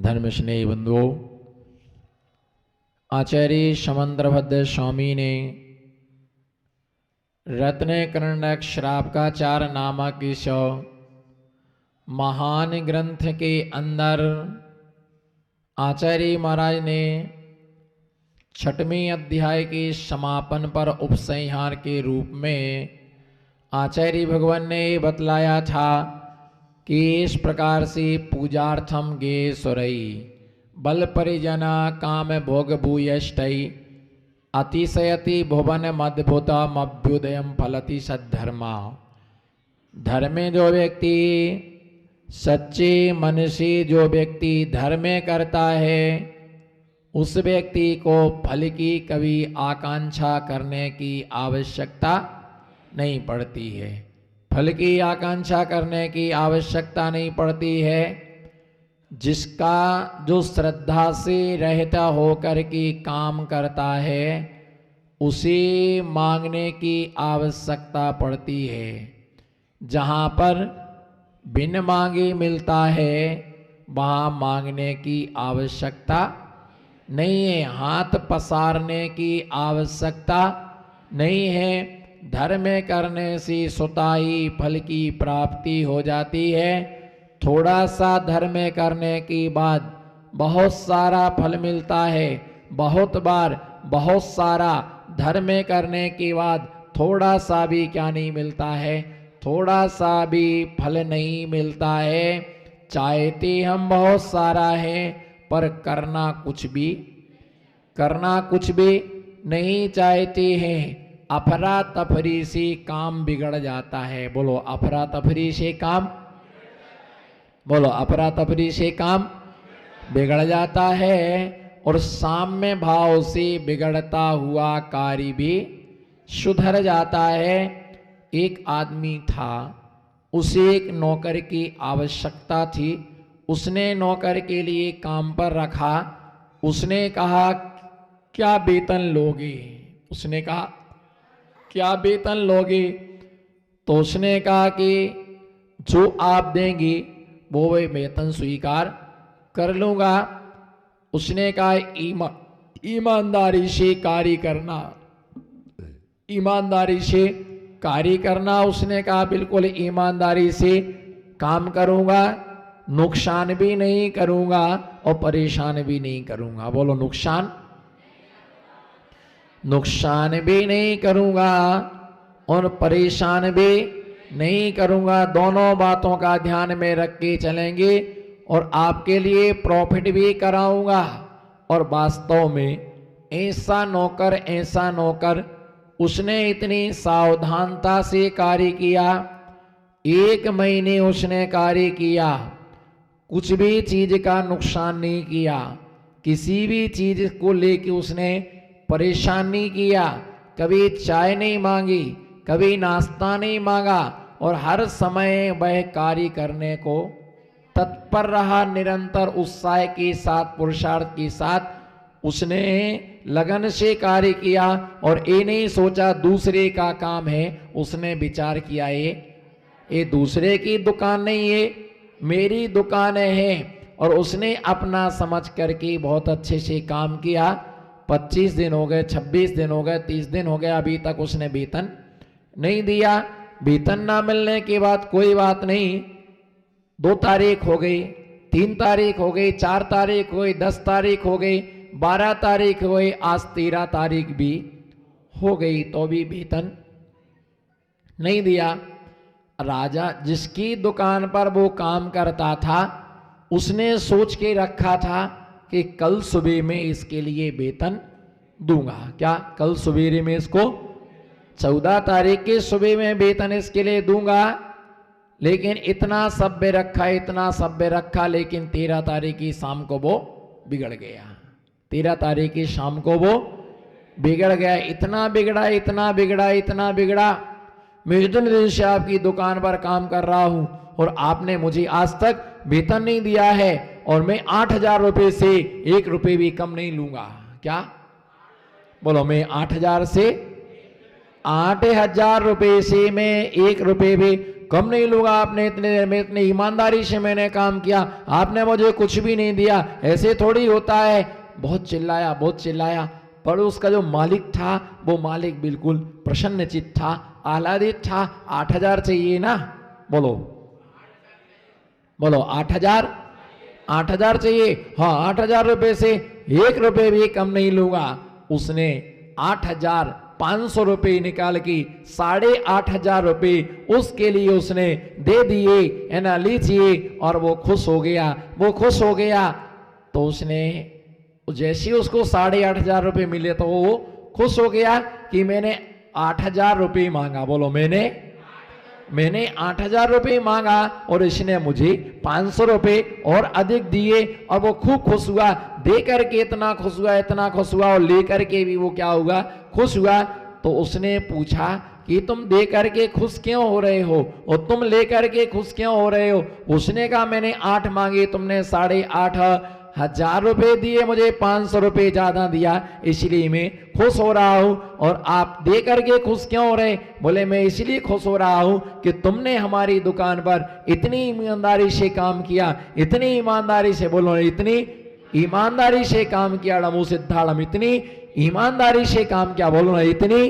धर्म स्नेही बंधुओं, आचार्य समंद्रभद्र स्वामी ने रत्न कर्णक श्रावकाचार नामक इस महान ग्रंथ के अंदर आचार्य महाराज ने 6वें अध्याय के समापन पर उपसंहार के रूप में आचार्य भगवान ने बतलाया था कि इस प्रकार से पूजार्थम गे सुरई बल परिजना काम भोग भूयष्टई अतिशयति भुवन मद्भुतम अभ्युदयम फलति सद्धर्मा। धर्म जो व्यक्ति सच्चे मन से जो व्यक्ति धर्म करता है उस व्यक्ति को फल की कभी आकांक्षा करने की आवश्यकता नहीं पड़ती है। फल की आकांक्षा करने की आवश्यकता नहीं पड़ती है। जिसका जो श्रद्धा से रहता होकर के काम करता है उसे मांगने की आवश्यकता पड़ती है। जहाँ पर बिन मांगे मिलता है वहाँ मांगने की आवश्यकता नहीं है, हाथ पसारने की आवश्यकता नहीं है। धर्म करने से स्वतः ही फल की प्राप्ति हो जाती है। थोड़ा सा धर्म करने के बाद बहुत सारा फल मिलता है। बहुत बार बहुत सारा धर्म करने के बाद थोड़ा सा भी क्या नहीं मिलता है, थोड़ा सा भी फल नहीं मिलता है। चाहते हम बहुत सारा है पर करना कुछ भी नहीं चाहते हैं। अफरा तफरी से काम बिगड़ जाता है। बोलो अफरा तफरी से काम, बोलो अफरा तफरी से काम बिगड़ जाता है। और साम्य भाव से बिगड़ता हुआ कार्य भी सुधर जाता है। एक आदमी था, उसे एक नौकर की आवश्यकता थी। उसने नौकर के लिए काम पर रखा। उसने कहा क्या वेतन लोगे? उसने कहा क्या वेतन लोगे? तो उसने कहा कि जो आप देंगे वो वेतन स्वीकार कर लूँगा। उसने कहा ईमानदारी से कार्य करना, ईमानदारी से कार्य करना। उसने कहा बिल्कुल ईमानदारी से काम करूँगा, नुकसान भी नहीं करूँगा और परेशान भी नहीं करूँगा। बोलो नुकसान भी नहीं करूँगा और परेशान भी नहीं करूँगा। दोनों बातों का ध्यान में रख के चलेंगे और आपके लिए प्रॉफिट भी कराऊँगा। और वास्तव में ऐसा नौकर उसने इतनी सावधानता से कार्य किया। 1 महीने उसने कार्य किया, कुछ भी चीज का नुकसान नहीं किया, किसी भी चीज को लेके उसने परेशान नहीं किया। कभी चाय नहीं मांगी, कभी नाश्ता नहीं मांगा और हर समय वह कार्य करने को तत्पर रहा। निरंतर उत्साह के साथ, पुरुषार्थ के साथ उसने लगन से कार्य किया और ये नहीं सोचा दूसरे का काम है। उसने विचार किया ये दूसरे की दुकान नहीं, ये मेरी दुकान है। और उसने अपना समझ करके बहुत अच्छे से काम किया। 25 दिन हो गए, 26 दिन हो गए, 30 दिन हो गए, अभी तक उसने वेतन नहीं दिया। वेतन ना मिलने के बाद कोई बात नहीं, 2 तारीख हो गई, 3 तारीख हो गई, 4 तारीख हो गई, 10 तारीख हो गई, 12 तारीख हो गई, आज 13 तारीख भी हो गई तो भी वेतन नहीं दिया। राजा जिसकी दुकान पर वो काम करता था उसने सोच के रखा था कि कल सुबह में इसके लिए वेतन दूंगा। क्या कल सवेरे में इसको 14 तारीख के सुबह में वेतन इसके लिए दूंगा। लेकिन इतना सभ्य रखा, लेकिन 13 तारीख की शाम को वो बिगड़ गया। 13 तारीख की शाम को वो बिगड़ गया। इतना बिगड़ा, मैं इतने दिन से आपकी दुकान पर काम कर रहा हूं और आपने मुझे आज तक वेतन नहीं दिया है और मैं 8,000 रुपये से 1 रुपये भी कम नहीं लूंगा। क्या बोलो, मैं 8,000 से 8,000 रुपए से मैं 1 रुपए भी कम नहीं लूंगा। आपने इतने देर में इतनी ईमानदारी से मैंने काम किया, आपने मुझे कुछ भी नहीं दिया, ऐसे थोड़ी होता है। बहुत चिल्लाया, बहुत चिल्लाया, पर उसका जो मालिक था वो मालिक बिल्कुल प्रसन्नचित्त था, आह्लादित था। 8,000 चाहिए ना? बोलो बोलो 8,000 चाहिए? हाँ, 8,000 रुपए से 1 रुपए भी कम नहीं लूंगा। उसने 8,500 रुपए निकाल के 8,500 रुपए उसके लिए उसने दे दिए, है ना, लीजिए। और वो खुश हो गया, वो खुश हो गया। तो उसने जैसे उसको 8,500 रुपए मिले तो वो खुश हो गया कि मैंने 8,000 रुपए मांगा। बोलो, मैंने 8,000 रुपए मांगा और इसने मुझे 500 रुपए और अधिक दिए। और वो खूब खुश हुआ, दे करके इतना खुश हुआ, इतना खुश हुआ, और लेकर के भी वो क्या हुआ, खुश हुआ। तो उसने पूछा कि तुम दे करके खुश क्यों हो रहे हो, और तुम लेकर के खुश क्यों हो रहे हो? उसने कहा मैंने 8 मांगे, तुमने 8,500 रुपए दिए, मुझे 500 रुपए ज्यादा दिया, इसलिए मैं खुश हो रहा हूं। और आप दे करके खुश क्यों हो रहे? बोले मैं इसलिए खुश हो रहा हूं कि तुमने हमारी दुकान पर इतनी ईमानदारी से काम किया, इतनी ईमानदारी से, बोलो इतनी ईमानदारी से काम किया। नमो सिद्धाड़म, इतनी ईमानदारी से काम किया, बोलो ना इतनी।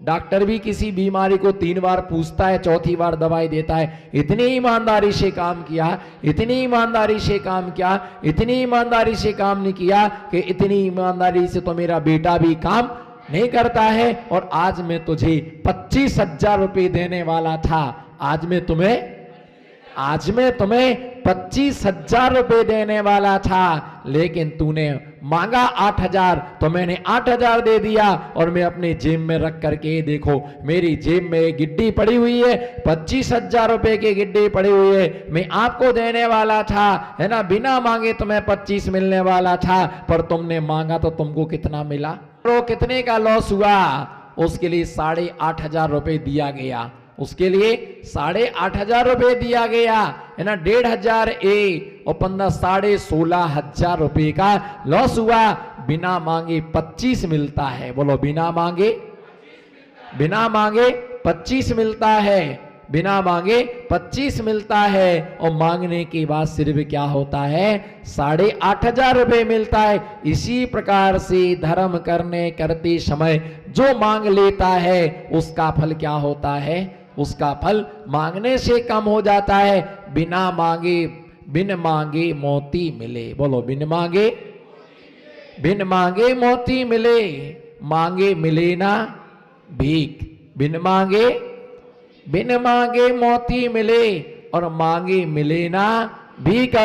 डॉक्टर भी किसी बीमारी को 3 बार पूछता है, चौथी बार दवाई देता है। इतनी ईमानदारी से काम किया, इतनी ईमानदारी से काम किया, इतनी ईमानदारी से काम नहीं किया कि इतनी ईमानदारी से तो मेरा बेटा भी काम नहीं करता है। और आज मैं तुझे 25,000 रुपए देने वाला था, आज मैं तुम्हें 25,000 रुपए देने वाला था, लेकिन तूने मांगा 8,000, तो मैंने 8,000 दे दिया। और मैं अपने जेब में रख करके, देखो मेरी जेब में गिड्डी पड़ी हुई है, 25,000 रुपए की गिड्डी पड़ी हुई है, मैं आपको देने वाला था, है ना, बिना मांगे तुम्हें 25 मिलने वाला था, पर तुमने मांगा तो तुमको कितना मिला? तो कितने का लॉस हुआ? उसके लिए 8,500 रुपए दिया गया, उसके लिए 8,500 रुपए दिया गया, है ना। 1,500 और 15 16,500 रुपए का लॉस हुआ। बिना मांगे 25 मिलता है, बोलो बिना मांगे 25 मिलता है, बिना मांगे 25 मिलता है। और मांगने के बाद सिर्फ क्या होता है? 8,500 रुपए मिलता है। इसी प्रकार से धर्म करते समय जो मांग लेता है उसका फल क्या होता है? उसका फल मांगने से कम हो जाता है। बिन मांगे मोती मिले, बोलो बिन मांगे मोती मिले, मांगे मिले ना भीख। बिन मांगे मोती मिले और मांगे मिले ना भीख।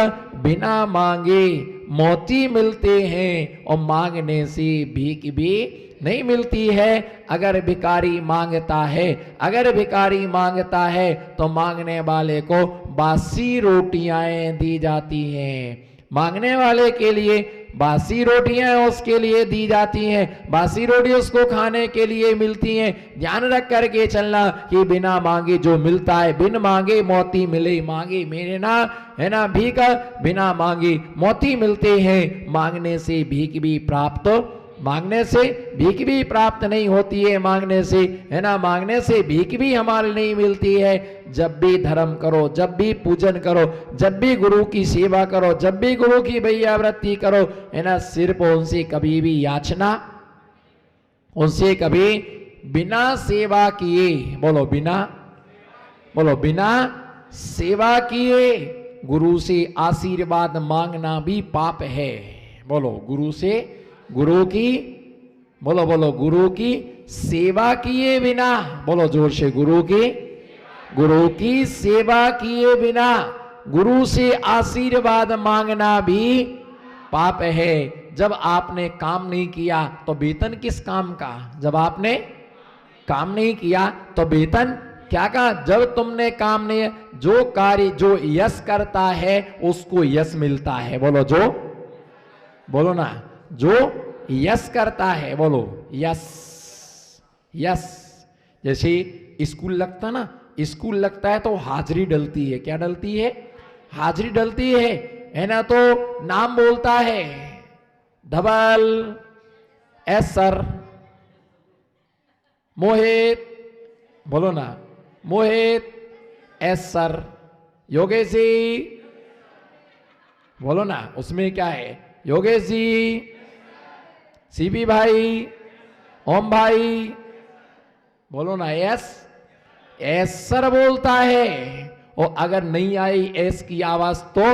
बिना मांगे मोती मिलते हैं और मांगने से भीख भी नहीं मिलती है। अगर भिखारी मांगता है तो मांगने वाले को बासी रोटियां दी जाती हैं। मांगने वाले के लिए बासी रोटियां उसके लिए दी जाती हैं, बासी रोटी उसको खाने के लिए मिलती हैं। ध्यान रख करके चलना कि बिना मांगे जो मिलता है, बिन मांगे मोती मिले, मांगे मेरे ना, है ना, भीख। बिना मांगे मोती मिलते हैं, मांगने से भीख भी प्राप्त नहीं होती है। मांगने से, है ना, मांगने से भीख भी हमारे नहीं मिलती है। जब भी धर्म करो, जब भी पूजन करो, जब भी गुरु की सेवा करो, जब भी गुरु की भैयावृत्ति करो, है ना, सिर्फ उनसे कभी भी याचना, उनसे कभी बिना सेवा किए, बोलो बिना सेवा किए गुरु से आशीर्वाद मांगना भी पाप है। बोलो गुरु की सेवा किए बिना, बोलो जोर से, गुरु की सेवा किए बिना गुरु से आशीर्वाद मांगना भी पाप है। जब आपने काम नहीं किया तो वेतन किस काम का? जब आपने काम नहीं किया तो वेतन क्या का? जब तुमने काम नहीं, जो कार्य जो यश करता है उसको यश मिलता है। बोलो ना, जो यश करता है, बोलो यश। जैसे स्कूल लगता ना, स्कूल लगता है तो हाजिरी डलती है। क्या डलती है? हाजिरी डलती है ना। तो नाम बोलता है, धवल एस सर, मोहित, बोलो ना, मोहित, एस सर, योगेश जी, बोलो ना, उसमें क्या है, योगेश जी, सीबी भाई, ओम भाई, बोलो ना, एस, एस सर बोलता है। और अगर नहीं आई एस की आवाज तो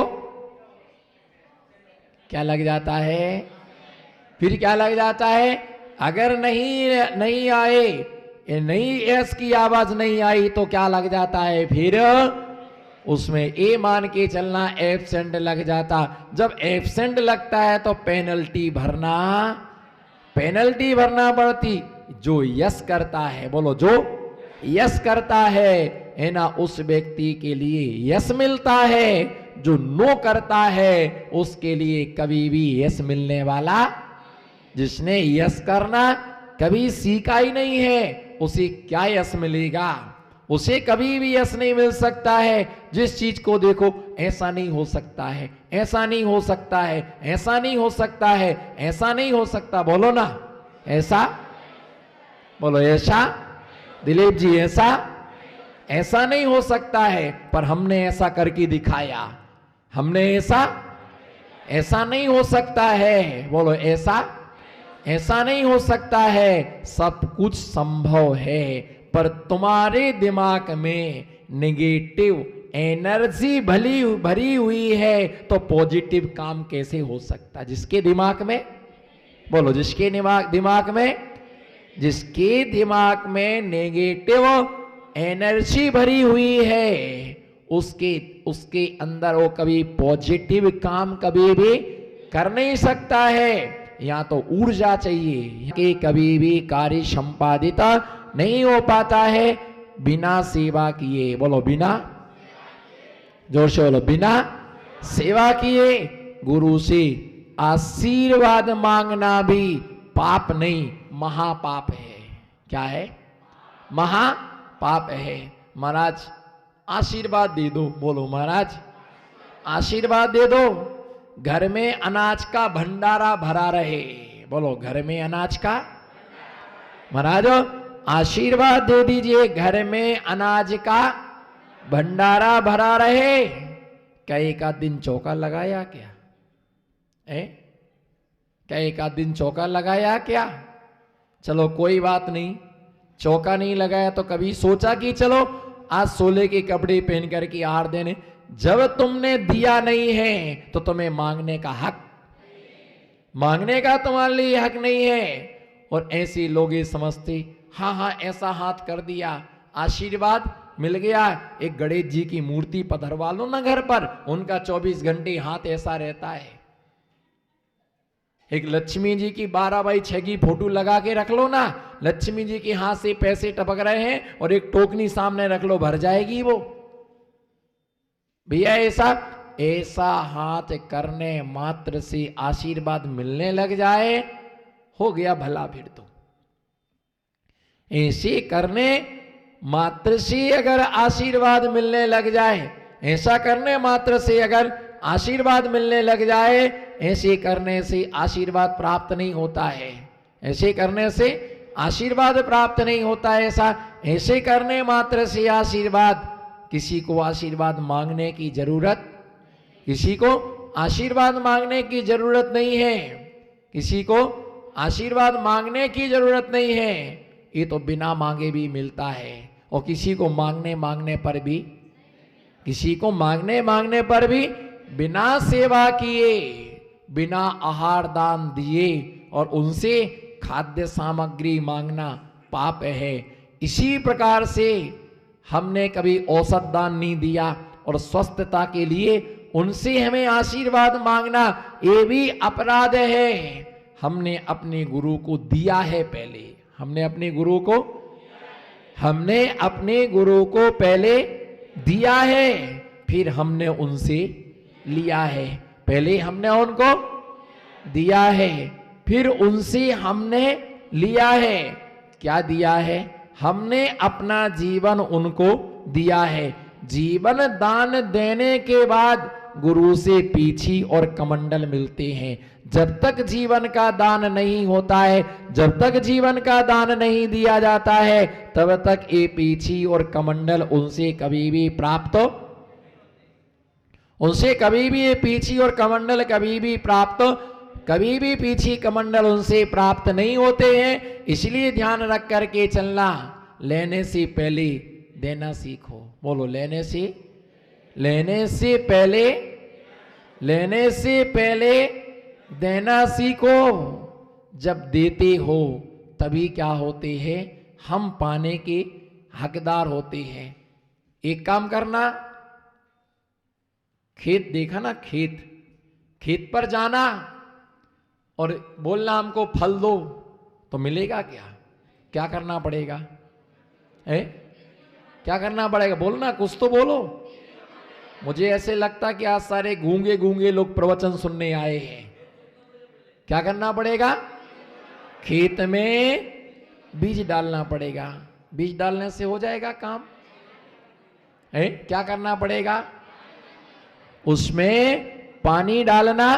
क्या लग जाता है, फिर क्या लग जाता है, अगर नहीं आए, नहीं एस की आवाज नहीं आई तो क्या लग जाता है, फिर उसमें ए मान के चलना, एब्सेंट लग जाता। जब एब्सेंट लगता है तो पेनल्टी भरना पड़ती। जो यस करता है, बोलो, जो यस करता है ना, उस व्यक्ति के लिए यस मिलता है। जो नो करता है उसके लिए कभी भी यस मिलने वाला, जिसने यस करना कभी सीखा ही नहीं है, उसे क्या यस मिलेगा, उसे कभी भी यस नहीं मिल सकता है। जिस चीज को देखो, ऐसा नहीं हो सकता है, ऐसा नहीं हो सकता है, ऐसा नहीं हो सकता है, ऐसा नहीं हो सकता, बोलो ना, ऐसा, बोलो ऐसा, दिलीप जी, ऐसा नहीं हो सकता है, पर हमने ऐसा करके दिखाया, हमने ऐसा नहीं हो सकता है, बोलो ऐसा नहीं हो सकता है। सब कुछ संभव है, पर तुम्हारे दिमाग में नेगेटिव एनर्जी भरी हुई है, तो पॉजिटिव काम कैसे हो सकता है? जिसके दिमाग में, बोलो, जिसके दिमाग में नेगेटिव एनर्जी भरी हुई है, उसके अंदर वो कभी पॉजिटिव काम कभी भी कर नहीं सकता है। या तो ऊर्जा चाहिए कि कभी भी कार्य संपादित नहीं हो पाता है बिना सेवा किए, बोलो, बिना, जोर से बोलो, बिना सेवा किए। गुरु से आशीर्वाद मांगना भी पाप नहीं, महापाप है। क्या है? महापाप है। महाराज आशीर्वाद दे दो, बोलो, महाराज आशीर्वाद दे दो, घर में अनाज का भंडारा भरा रहे, बोलो, घर में अनाज का, महाराज आशीर्वाद दे दीजिए, घर में अनाज का भंडारा भरा रहे। क्या एक आध दिन चौका लगाया क्या? क्या एक आध दिन चौका लगाया क्या? चलो कोई बात नहीं, चौका नहीं लगाया तो कभी सोचा कि चलो आज सोले के कपड़े पहन करके आहार देने? जब तुमने दिया नहीं है तो तुम्हें मांगने का तुम्हारे लिए हक नहीं है। और ऐसे लोग ये समझते, हाँ ऐसा हाथ कर दिया, आशीर्वाद मिल गया। एक गणेश जी की मूर्ति पधरवा लो ना घर पर, उनका 24 घंटे हाथ ऐसा रहता है। एक लक्ष्मी जी की 12x6 की फोटो लगा के रख लो ना, लक्ष्मी जी के हाथ से पैसे टपक रहे हैं और एक टोकनी सामने रख लो, भर जाएगी वो। भैया ऐसा हाथ करने मात्र से आशीर्वाद मिलने लग जाए, हो गया भला। फिर तो ऐसे करने मात्र से अगर आशीर्वाद मिलने लग जाए, ऐसा करने मात्र से अगर आशीर्वाद मिलने लग जाए, ऐसे करने से आशीर्वाद प्राप्त नहीं होता है, ऐसे करने से आशीर्वाद प्राप्त नहीं होता है। ऐसे करने मात्र से आशीर्वाद, किसी को आशीर्वाद मांगने की जरूरत, किसी को आशीर्वाद मांगने की जरूरत नहीं है, किसी को आशीर्वाद मांगने की जरूरत नहीं है। ये तो बिना मांगे भी मिलता है, और किसी को मांगने पर भी, किसी को मांगने पर भी बिना सेवा किए, बिना आहार दान दिए और उनसे खाद्य सामग्री मांगना पाप है। इसी प्रकार से हमने कभी औसत दान नहीं दिया और स्वस्थता के लिए उनसे हमें आशीर्वाद मांगना, ये भी अपराध है। हमने अपने गुरु को दिया है पहले, हमने अपने गुरु को पहले दिया है, फिर हमने उनसे लिया है। पहले हमने उनको दिया है, फिर उनसे हमने लिया है। क्या दिया है? हमने अपना जीवन उनको दिया है। जीवन दान देने के बाद गुरु से पीछी और कमंडल मिलते हैं। जब तक जीवन का दान नहीं होता है, जब तक जीवन का दान नहीं दिया जाता है, तब तक ये पीछी और कमंडल उनसे कभी भी प्राप्त, उनसे कभी भी ये पीछी और कमंडल कभी भी प्राप्त, कभी भी पीछी कमंडल उनसे प्राप्त नहीं होते हैं। इसलिए ध्यान रख करके चलना, लेने से पहले देना सीखो। बोलो, लेने से पहले, लेने से पहले देना सीखो। जब देते हो तभी क्या होते हैं, हम पाने के हकदार होते हैं। एक काम करना, खेत देखा ना, खेत पर जाना और बोलना हमको फल दो, तो मिलेगा क्या? क्या करना पड़ेगा? क्या करना पड़ेगा? बोलना, कुछ तो बोलो। मुझे ऐसे लगता कि आज सारे गूंगे गूंगे लोग प्रवचन सुनने आए हैं। क्या करना पड़ेगा? खेत में बीज डालना पड़ेगा। बीज डालने से हो जाएगा काम? क्या करना पड़ेगा? उसमें पानी डालना।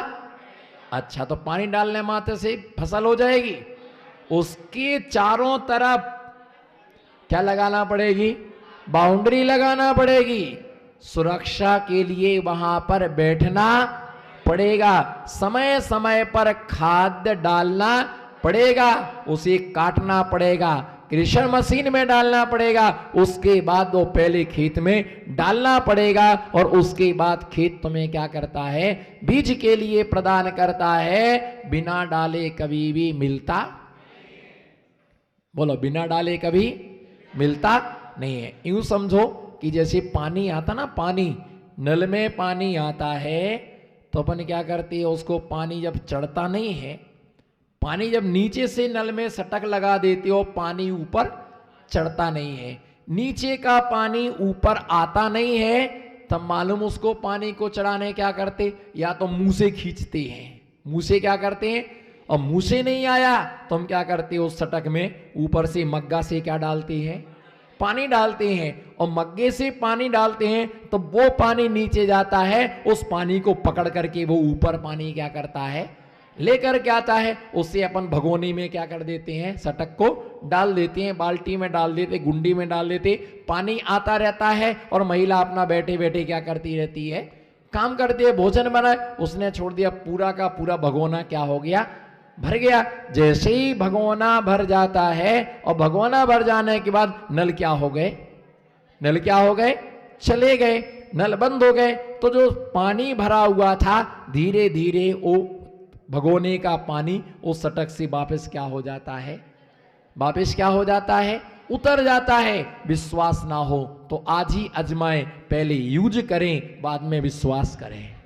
अच्छा, तो पानी डालने मात्र से फसल हो जाएगी? उसके चारों तरफ क्या लगाना पड़ेगी? बाउंड्री लगाना पड़ेगी। सुरक्षा के लिए वहां पर बैठना पड़ेगा। समय समय पर खाद्य डालना पड़ेगा। उसे काटना पड़ेगा, कृषि मशीन में डालना पड़ेगा। उसके बाद वो पहले खेत में डालना पड़ेगा और उसके बाद खेत तुम्हें क्या करता है? बीज के लिए प्रदान करता है। बिना डाले कभी भी मिलता, बोलो, बिना डाले कभी मिलता नहीं है। यूं समझो कि जैसे पानी आता ना, पानी नल में पानी आता है, तो अपन क्या करते हैं, उसको पानी जब चढ़ता नहीं है, पानी जब नीचे से नल में सटक लगा देते हो, पानी ऊपर चढ़ता नहीं है। नीचे का पानी ऊपर आता नहीं है, तब मालूम उसको पानी को चढ़ाने क्या करते, या तो मुंह से खींचते हैं। मुंह से क्या करते हैं? और मुंह से नहीं आया तो हम क्या करते हैं, उस सटक में ऊपर से मग्गा से क्या डालते हैं? पानी डालते हैं। और मग्गे से पानी डालते हैं तो वो पानी नीचे जाता है। उस पानी को पकड़ करके वो ऊपर पानी क्या करता है? लेकर के आता है। उससे अपन भगोनी में क्या कर देते हैं? सटक को डाल देते हैं, बाल्टी में डाल देते, गुंडी में डाल देते। पानी आता रहता है और महिला अपना बैठे बैठे क्या करती रहती है? काम करती है। भोजन बनाए, उसने छोड़ दिया, पूरा का पूरा भगोना क्या हो गया? भर गया। जैसे ही भगोना भर जाता है, और भगोना भर जाने के बाद नल क्या हो गए? नल क्या हो गए? चले गए। नल बंद हो गए। तो जो पानी भरा हुआ था, धीरे धीरे वो भगोने का पानी उस सटक से वापस क्या हो जाता है? वापस क्या हो जाता है? उतर जाता है। विश्वास ना हो तो आज ही अजमाएं, पहले यूज करें, बाद में विश्वास करें।